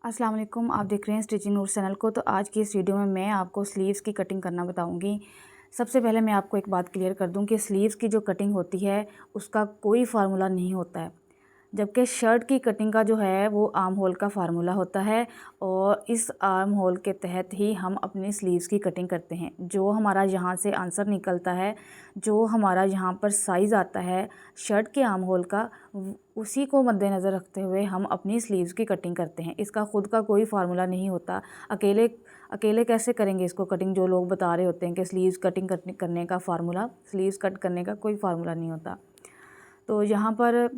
अस्सलाम वालेकुम, आप देख रहे हैं स्टिचिंग नूर चैनल को। तो आज की इस वीडियो में मैं आपको स्लीव्स की कटिंग करना बताऊंगी। सबसे पहले मैं आपको एक बात क्लियर कर दूं कि स्लीव्स की जो कटिंग होती है उसका कोई फार्मूला नहीं होता है, जबकि शर्ट की कटिंग का जो है वो आर्म होल का फार्मूला होता है और इस आर्म होल के तहत ही हम अपनी स्लीव्स की कटिंग करते हैं। जो हमारा यहाँ से आंसर निकलता है, जो हमारा यहाँ पर साइज़ आता है शर्ट के आर्म होल का, उसी को मद्देनज़र रखते हुए हम अपनी स्लीव्स की कटिंग करते हैं। इसका ख़ुद का कोई फार्मूला नहीं होता। अकेले अकेले कैसे करेंगे इसको कटिंग? जो लोग बता रहे होते हैं कि स्लीव्स कटिंग करने का फ़ार्मूला, स्लीव्स कट करने का कोई फार्मूला नहीं होता। तो यहाँ पर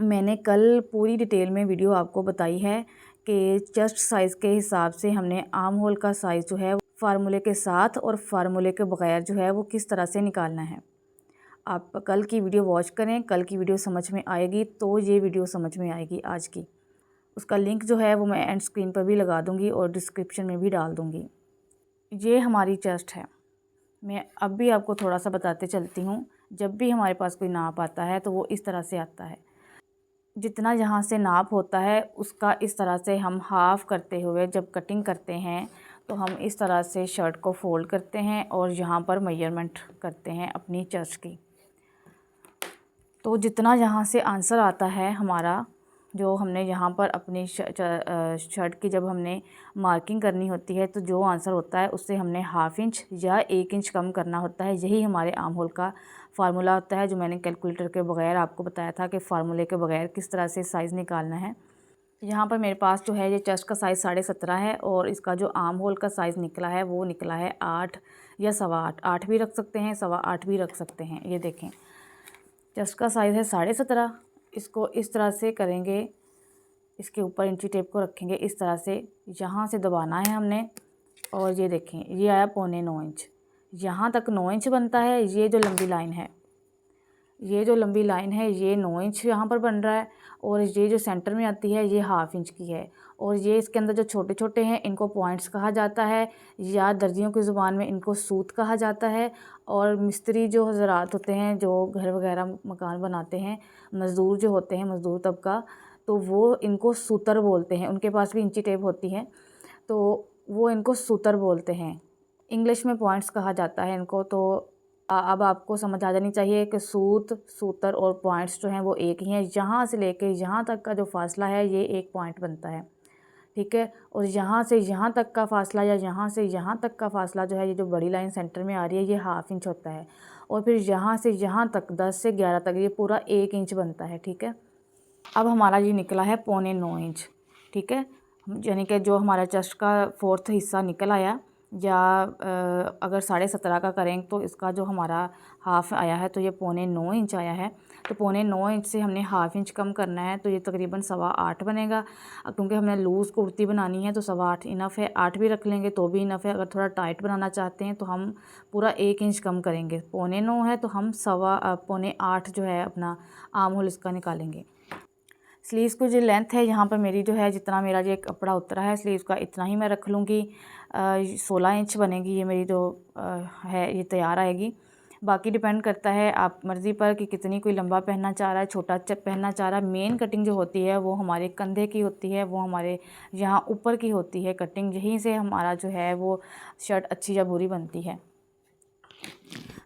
मैंने कल पूरी डिटेल में वीडियो आपको बताई है कि चेस्ट साइज़ के हिसाब से हमने आर्म होल का साइज़ जो है फार्मूले के साथ और फार्मूले के बगैर जो है वो किस तरह से निकालना है। आप कल की वीडियो वॉच करें, कल की वीडियो समझ में आएगी तो ये वीडियो समझ में आएगी आज की। उसका लिंक जो है वो मैं एंड स्क्रीन पर भी लगा दूँगी और डिस्क्रिप्शन में भी डाल दूँगी। ये हमारी चेस्ट है। मैं अब भी आपको थोड़ा सा बताते चलती हूँ। जब भी हमारे पास कोई नाप आता है तो वो इस तरह से आता है। जितना यहाँ से नाप होता है उसका इस तरह से हम हाफ़ करते हुए जब कटिंग करते हैं तो हम इस तरह से शर्ट को फोल्ड करते हैं और यहाँ पर मेजरमेंट करते हैं अपनी चेस्ट की। तो जितना यहाँ से आंसर आता है हमारा, जो हमने यहाँ पर अपनी शर्ट की जब हमने मार्किंग करनी होती है तो जो आंसर होता है उससे हमने हाफ़ इंच या 1 इंच कम करना होता है। यही हमारे आर्म होल का फार्मूला होता है, जो मैंने कैलकुलेटर के बगैर आपको बताया था कि फार्मूले के बगैर किस तरह से साइज़ निकालना है। यहाँ पर मेरे पास जो है ये चेस्ट का साइज़ 17.5 है और इसका जो आर्म होल का साइज़ निकला है वो निकला है 8 या 8.25। 8 भी रख सकते हैं, 8.25 भी रख सकते हैं। ये देखें, चेस्ट का साइज़ है 17.5। इसको इस तरह से करेंगे, इसके ऊपर इंची टेप को रखेंगे इस तरह से, यहाँ से दबाना है हमने और ये देखें ये आया 9.25 इंच। यहाँ तक 9 इंच बनता है। ये जो लंबी लाइन है, ये जो लंबी लाइन है ये 9 इंच यहाँ पर बन रहा है और ये जो सेंटर में आती है ये हाफ़ इंच की है। और ये इसके अंदर जो छोटे छोटे हैं इनको पॉइंट्स कहा जाता है या दर्जियों की ज़ुबान में इनको सूत कहा जाता है। और मिस्त्री जो हज़रात होते हैं, जो घर वगैरह मकान बनाते हैं, मज़दूर जो होते हैं, मज़दूर तबका, तो वो इनको सूतर बोलते हैं। उनके पास भी इंची टेप होती है तो वो इनको सूतर बोलते हैं। इंग्लिश में पॉइंट्स कहा जाता है इनको। तो अब आपको समझ आ जानी चाहिए कि सूत, सूतर और पॉइंट्स जो हैं वो एक ही हैं। यहाँ से लेके यहाँ तक का जो फ़ासला है ये एक पॉइंट बनता है, ठीक है। और यहाँ से यहाँ तक का फ़ासला या यहाँ से यहाँ तक का फ़ासला जो है, ये जो बड़ी लाइन सेंटर में आ रही है, ये हाफ़ इंच होता है। और फिर यहाँ से यहाँ तक 10 से 11 तक ये पूरा 1 इंच बनता है, ठीक है। अब हमारा ये निकला है 9.25 इंच, ठीक है। यानी कि जो हमारा चेस्ट का 4th हिस्सा निकल आया, या अगर 17.5 का करें तो इसका जो हमारा हाफ़ आया है तो ये 9.25 इंच आया है। तो 9.25 इंच से हमने हाफ़ इंच कम करना है तो ये तकरीबन 8.25 बनेगा। क्योंकि हमने लूज़ कुर्ती बनानी है तो 8.25 इनफ़ है। 8 भी रख लेंगे तो भी इनफ़ है। अगर थोड़ा टाइट बनाना चाहते हैं तो हम पूरा 1 इंच कम करेंगे। 9.25 है तो हम 8.25 जो है अपना आर्म होल इसका निकालेंगे। स्लीव्स की जो लेंथ है यहाँ पर मेरी जो है, जितना मेरा ये कपड़ा उतरा है स्लीव्स का, इतना ही मैं रख लूँगी। 16 इंच बनेगी ये मेरी जो है, ये तैयार आएगी। बाकी डिपेंड करता है आप मर्ज़ी पर कि कितनी कोई लंबा पहनना चाह रहा है, छोटा पहनना चाह रहा है। मेन कटिंग जो होती है वो हमारे कंधे की होती है, वो हमारे यहाँ ऊपर की होती है कटिंग। यहीं से हमारा जो है वो शर्ट अच्छी या बुरी बनती है।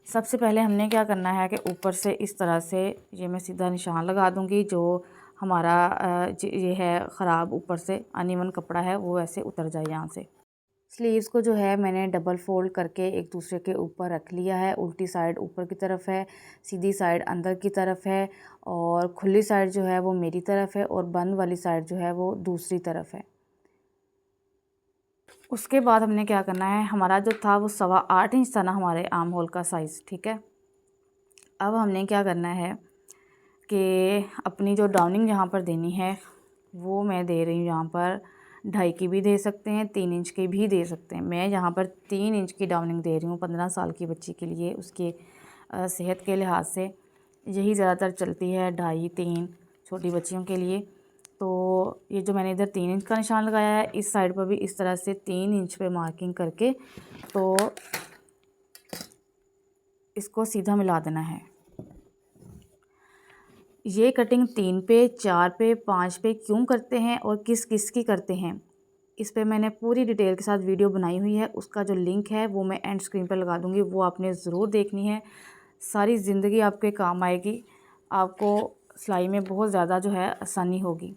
सबसे पहले हमने क्या करना है कि ऊपर से इस तरह से ये मैं सीधा निशान लगा दूँगी। जो हमारा ये है ख़राब ऊपर से अनइवन कपड़ा है वो ऐसे उतर जाए यहाँ से। स्लीव्स को जो है मैंने डबल फोल्ड करके एक दूसरे के ऊपर रख लिया है। उल्टी साइड ऊपर की तरफ है, सीधी साइड अंदर की तरफ है और खुली साइड जो है वो मेरी तरफ है और बंद वाली साइड जो है वो दूसरी तरफ है। उसके बाद हमने क्या करना है, हमारा जो था वो 8.25 इंच था ना हमारे आर्म होल का साइज़, ठीक है। अब हमने क्या करना है कि अपनी जो डाउनिंग यहाँ पर देनी है वो मैं दे रही हूँ यहाँ पर 2.5 की भी दे सकते हैं, 3 इंच की भी दे सकते हैं। मैं यहाँ पर 3 इंच की डाउनिंग दे रही हूँ 15 साल की बच्ची के लिए। उसके सेहत के लिहाज से यही ज़्यादातर चलती है, 2.5 3 छोटी बच्चियों के लिए। तो ये जो मैंने इधर 3 इंच का निशान लगाया है, इस साइड पर भी इस तरह से 3 इंच पे मार्किंग करके तो इसको सीधा मिला देना है। ये कटिंग 3 पे, 4 पे, 5 पे क्यों करते हैं और किस किस की करते हैं, इस पे मैंने पूरी डिटेल के साथ वीडियो बनाई हुई है। उसका जो लिंक है वो मैं एंड स्क्रीन पर लगा दूँगी, वो आपने ज़रूर देखनी है। सारी ज़िंदगी आपके काम आएगी, आपको सिलाई में बहुत ज़्यादा जो है आसानी होगी।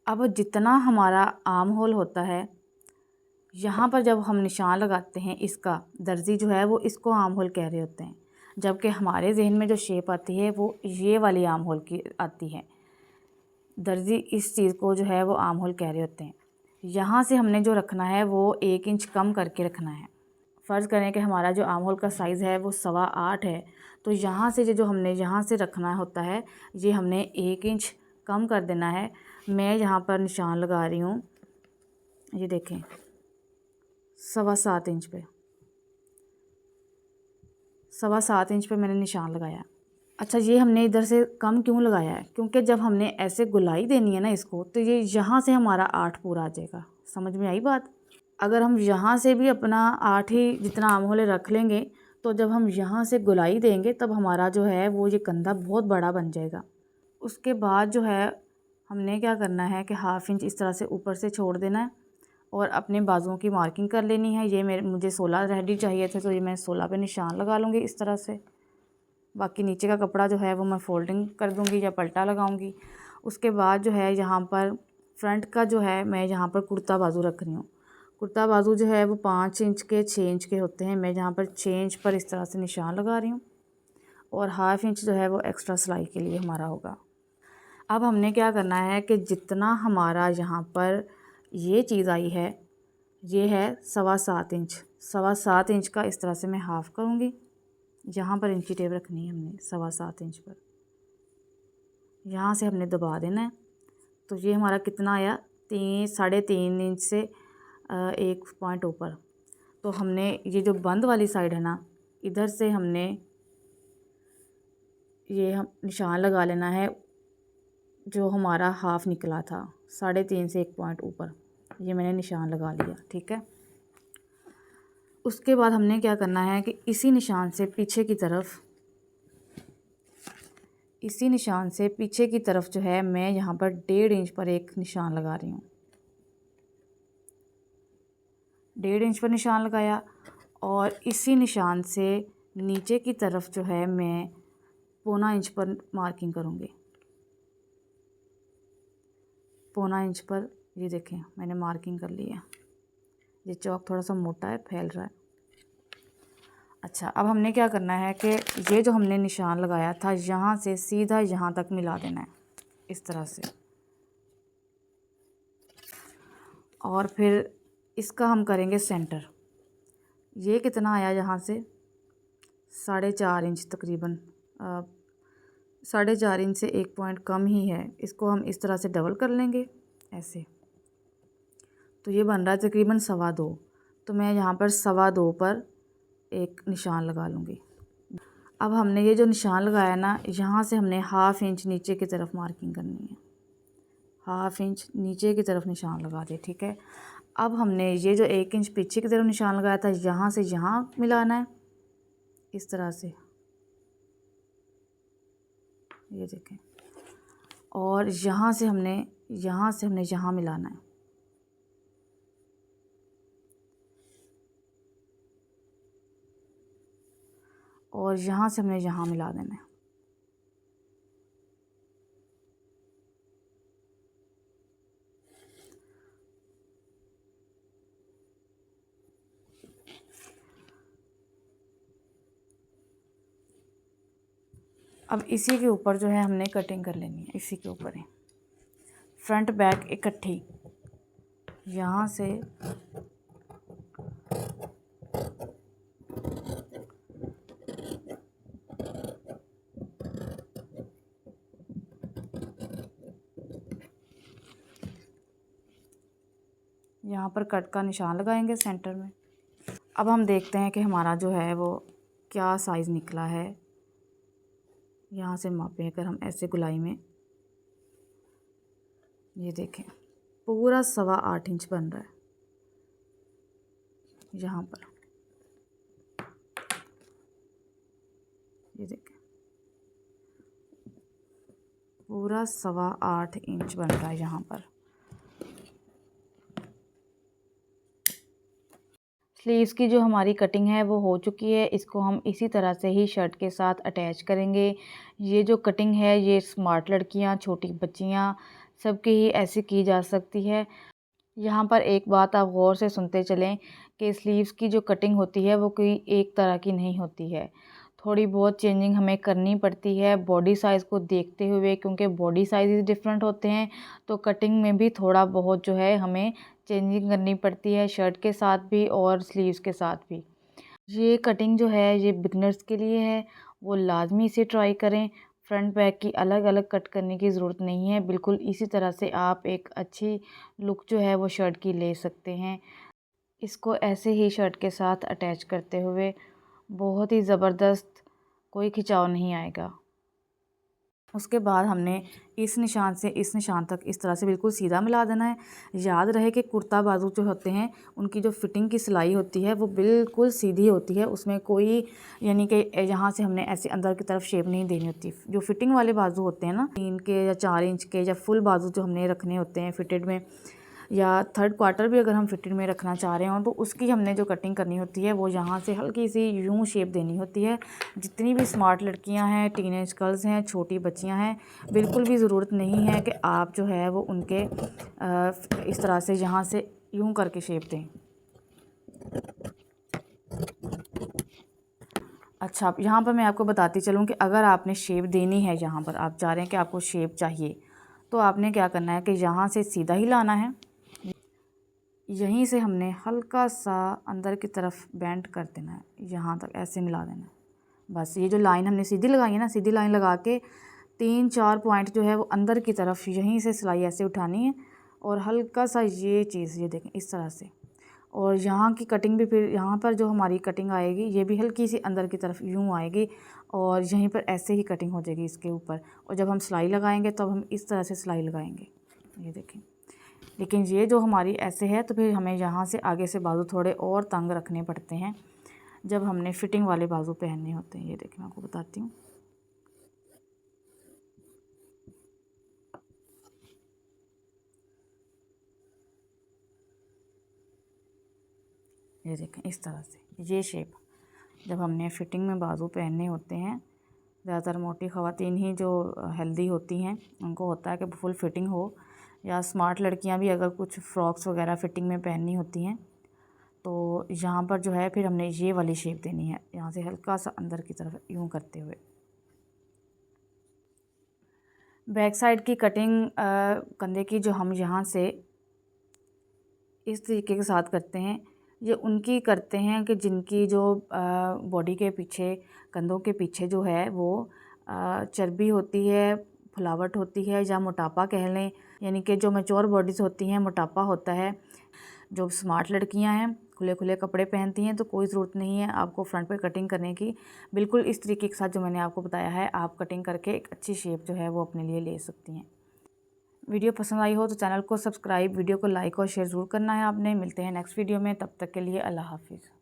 अब जितना हमारा आर्म होल होता है, यहाँ पर जब हम निशान लगाते हैं, इसका दर्जी जो है वो इसको आर्म होल कह रहे होते हैं, जबकि हमारे जहन में जो शेप आती है वो ये वाली आर्म होल की आती है। दर्जी इस चीज़ को जो है वो आर्म होल कह रहे होते हैं। यहाँ से हमने जो रखना है वो 1 इंच कम करके रखना है। फ़र्ज़ करें कि हमारा जो आर्म होल का साइज़ है वो 8.25 है, तो यहाँ से जो हमने यहाँ से रखना होता है, ये हमने 1 इंच कम कर देना है। मैं यहाँ पर निशान लगा रही हूँ, ये देखें 7.25 इंच पे, 7.25 इंच पे मैंने निशान लगाया। अच्छा, ये हमने इधर से कम क्यों लगाया है, क्योंकि जब हमने ऐसे गुलाई देनी है ना इसको, तो ये यहाँ से हमारा 8 पूरा आ जाएगा। समझ में आई बात? अगर हम यहाँ से भी अपना 8 ही जितना आर्म होल रख लेंगे, तो जब हम यहाँ से गुलाई देंगे तब हमारा जो है वो ये कंधा बहुत बड़ा बन जाएगा। उसके बाद जो है हमने क्या करना है कि 1/2 इंच इस तरह से ऊपर से छोड़ देना है और अपने बाजुओं की मार्किंग कर लेनी है। ये मुझे 16 रेडी चाहिए थे, तो ये मैं 16 पे निशान लगा लूँगी इस तरह से। बाकी नीचे का कपड़ा जो है वो मैं फ़ोल्डिंग कर दूँगी या पलटा लगाऊँगी। उसके बाद जो है यहाँ पर फ्रंट का जो है मैं यहाँ पर कुर्ता बाजू रख रही हूँ। कुर्ता बाजू जो है वो 5 इंच के 6 इंच के होते हैं। मैं यहाँ पर 6 इंच पर इस तरह से निशान लगा रही हूँ और 1/2 इंच जो है वो एक्स्ट्रा सिलाई के लिए हमारा होगा। अब हमने क्या करना है कि जितना हमारा यहाँ पर ये चीज़ आई है, ये है 7.25 इंच। 7.25 इंच का इस तरह से मैं हाफ़ करूँगी। यहाँ पर इंची टेप रखनी है हमने 7.25 इंच पर, यहाँ से हमने दबा देना है। तो ये हमारा कितना आया, 3.5 इंच से 1 पॉइंट ऊपर। तो हमने ये जो बंद वाली साइड है ना, इधर से हमने ये हम निशान लगा लेना है, जो हमारा हाफ़ निकला था 3.5 से 1 पॉइंट ऊपर, ये मैंने निशान लगा लिया। ठीक है, उसके बाद हमने क्या करना है कि इसी निशान से पीछे की तरफ, इसी निशान से पीछे की तरफ जो है मैं यहाँ पर 1.5 इंच पर एक निशान लगा रही हूँ। 1.5 इंच पर निशान लगाया और इसी निशान से नीचे की तरफ जो है मैं 1.25 इंच पर मार्किंग करूँगी। 1.25 इंच पर ये देखें मैंने मार्किंग कर ली है। ये चौक थोड़ा सा मोटा है, फैल रहा है। अच्छा, अब हमने क्या करना है कि ये जो हमने निशान लगाया था, यहाँ से सीधा यहाँ तक मिला देना है इस तरह से। और फिर इसका हम करेंगे सेंटर। ये कितना आया, यहाँ से 4.5 इंच तकरीबन, 4.5 इंच से 1 पॉइंट कम ही है। इसको हम इस तरह से डबल कर लेंगे ऐसे, तो ये बन रहा है तकरीबन 2.25। तो मैं यहाँ पर 2.25 पर एक निशान लगा लूँगी। अब हमने ये जो निशान लगाया ना, यहाँ से हमने 1/2 इंच नीचे की तरफ मार्किंग करनी है। 1/2 इंच नीचे की तरफ निशान लगा दे। ठीक है, अब हमने ये जो 1 इंच पीछे की तरफ निशान लगाया था, यहाँ से यहाँ मिलाना है इस तरह से, ये देखें। और यहाँ से हमने यहाँ मिलाना है। और यहाँ से हमने यहाँ मिला देना है। अब इसी के ऊपर जो है हमने कटिंग कर लेनी है, इसी के ऊपर ही फ्रंट बैक इकट्ठी, यहाँ से यहाँ पर कट का निशान लगाएंगे सेंटर में। अब हम देखते हैं कि हमारा जो है वो क्या साइज़ निकला है। यहाँ से मापें अगर हम ऐसे गुलाई में, ये देखें पूरा 8.25 इंच बन रहा है यहाँ पर, ये देखें पूरा 8.25 इंच बन रहा है यहाँ पर। स्लीव्स की जो हमारी कटिंग है वो हो चुकी है। इसको हम इसी तरह से ही शर्ट के साथ अटैच करेंगे। ये जो कटिंग है ये स्मार्ट लड़कियाँ, छोटी बच्चियाँ सबकी ही ऐसे की जा सकती है। यहाँ पर एक बात आप गौर से सुनते चलें कि स्लीव्स की जो कटिंग होती है वो कोई एक तरह की नहीं होती है। थोड़ी बहुत चेंजिंग हमें करनी पड़ती है बॉडी साइज़ को देखते हुए, क्योंकि बॉडी साइज़ डिफरेंट होते हैं तो कटिंग में भी थोड़ा बहुत जो है हमें चेंजिंग करनी पड़ती है, शर्ट के साथ भी और स्लीव्स के साथ भी। ये कटिंग जो है ये बिगनर्स के लिए है, वो लाजमी इसे ट्राई करें। फ्रंट बैक की अलग अलग कट करने की ज़रूरत नहीं है, बिल्कुल इसी तरह से आप एक अच्छी लुक जो है वो शर्ट की ले सकते हैं। इसको ऐसे ही शर्ट के साथ अटैच करते हुए बहुत ही ज़बरदस्त, कोई खिंचाव नहीं आएगा। उसके बाद हमने इस निशान से इस निशान तक इस तरह से बिल्कुल सीधा मिला देना है। याद रहे कि कुर्ता बाजू जो होते हैं उनकी जो फिटिंग की सिलाई होती है वो बिल्कुल सीधी होती है, उसमें कोई यानी कि यहाँ से हमने ऐसे अंदर की तरफ शेप नहीं देनी होती। जो फिटिंग वाले बाजू होते हैं ना 3 के या 4 इंच के या फुल बाजू जो हमने रखने होते हैं फिटेड में, या 3/4 क्वार्टर भी अगर हम फिटेड में रखना चाह रहे हों तो उसकी हमने जो कटिंग करनी होती है वो यहाँ से हल्की सी यूं शेप देनी होती है। जितनी भी स्मार्ट लड़कियां हैं, टीनेज गर्ल्स हैं, छोटी बच्चियां हैं, बिल्कुल भी ज़रूरत नहीं है कि आप जो है वो उनके इस तरह से यहाँ से यूं करके शेप दें। अच्छा, यहाँ पर मैं आपको बताती चलूँ कि अगर आपने शेप देनी है, यहाँ पर आप चाह रहे हैं कि आपको शेप चाहिए, तो आपने क्या करना है कि यहाँ से सीधा ही लाना है, यहीं से हमने हल्का सा अंदर की तरफ बेंड कर देना है, यहाँ तक ऐसे मिला देना है। बस ये जो लाइन हमने सीधी लगाई है ना, सीधी लाइन लगा के 3-4 पॉइंट जो है वो अंदर की तरफ यहीं से सिलाई ऐसे उठानी है और हल्का सा ये चीज़ ये देखें इस तरह से। और यहाँ की कटिंग भी फिर यहाँ पर जो हमारी कटिंग आएगी ये भी हल्की सी अंदर की तरफ यूँ आएगी और यहीं पर ऐसे ही कटिंग हो जाएगी इसके ऊपर। और जब हम सिलाई लगाएंगे तब हम इस तरह से सिलाई लगाएंगे, ये देखें। लेकिन ये जो हमारी ऐसे है तो फिर हमें यहाँ से आगे से बाजू थोड़े और तंग रखने पड़ते हैं जब हमने फिटिंग वाले बाजू पहनने होते हैं। ये देखें, मैं आपको बताती हूँ। ये देखें इस तरह से ये शेप जब हमने फिटिंग में बाजू पहनने होते हैं, ज़्यादातर मोटी ख़वातीन ही जो हेल्दी होती हैं उनको होता है कि फुल फिटिंग हो, या स्मार्ट लड़कियां भी अगर कुछ फ्रॉक्स वगैरह फिटिंग में पहननी होती हैं तो यहाँ पर जो है फिर हमने ये वाली शेप देनी है, यहाँ से हल्का सा अंदर की तरफ यूँ करते हुए। बैक साइड की कटिंग कंधे की जो हम यहाँ से इस तरीके के साथ करते हैं, ये उनकी करते हैं कि जिनकी जो बॉडी के पीछे, कंधों के पीछे जो है वो चर्बी होती है, फुलावट होती है, या मोटापा कह लें, यानी कि जो मैच्योर बॉडीज़ होती हैं मोटापा होता है। जो स्मार्ट लड़कियां हैं खुले खुले कपड़े पहनती हैं तो कोई ज़रूरत नहीं है आपको फ्रंट पे कटिंग करने की। बिल्कुल इस तरीके के साथ जो मैंने आपको बताया है आप कटिंग करके एक अच्छी शेप जो है वो अपने लिए ले सकती हैं। वीडियो पसंद आई हो तो चैनल को सब्सक्राइब, वीडियो को लाइक और शेयर ज़रूर करना है आपने। मिलते हैं नेक्स्ट वीडियो में, तब तक के लिए अल्लाह हाफिज़।